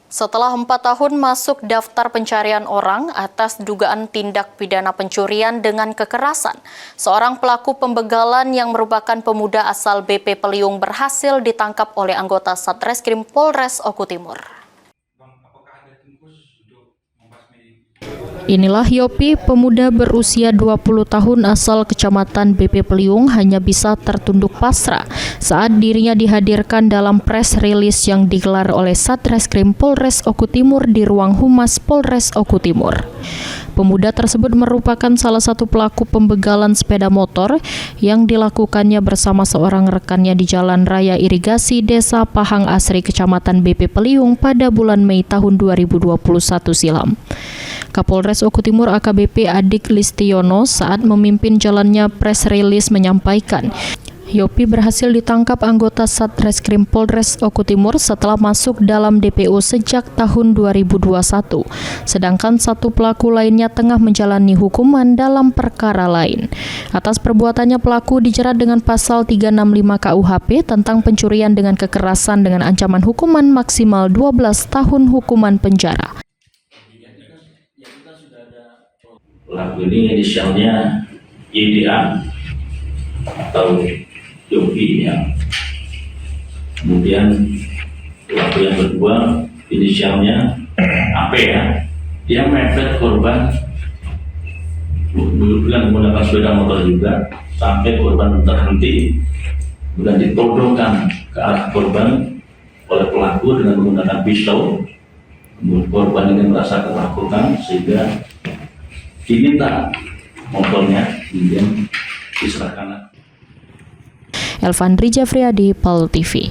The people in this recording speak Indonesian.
Setelah 4 tahun masuk daftar pencarian orang atas dugaan tindak pidana pencurian dengan kekerasan, seorang pelaku pembegalan yang merupakan pemuda asal BP Peliung berhasil ditangkap oleh anggota Satreskrim Polres Oku Timur. Inilah Yopi, pemuda berusia 20 tahun asal Kecamatan BP Peliung hanya bisa tertunduk pasrah saat dirinya dihadirkan dalam press release yang digelar oleh Satreskrim Polres Oku Timur di ruang Humas Polres Oku Timur. Pemuda tersebut merupakan salah satu pelaku pembegalan sepeda motor yang dilakukannya bersama seorang rekannya di Jalan Raya Irigasi Desa Pahang Asri, Kecamatan BP Peliung pada bulan Mei tahun 2021 silam. Kapolres Oku Timur AKBP Adik Listiono saat memimpin jalannya press release menyampaikan, Yopi berhasil ditangkap anggota Satreskrim Polres Oku Timur setelah masuk dalam DPO sejak tahun 2021. Sedangkan satu pelaku lainnya tengah menjalani hukuman dalam perkara lain. Atas perbuatannya pelaku dijerat dengan pasal 365 KUHP tentang pencurian dengan kekerasan dengan ancaman hukuman maksimal 12 tahun hukuman penjara. Pelaku ini inisialnya YDA atau Yopi ya. Kemudian pelaku yang kedua inisialnya AP ya. Dia mepet korban menggunakan sepeda motor juga sampai korban terhenti, kemudian ditodongkan ke arah korban oleh pelaku dengan menggunakan pisau. Kemudian korban ini merasa ketakutan sehingga diminta motornya, kemudian diserahkan. Elvandri Jafriadi, PAL TV.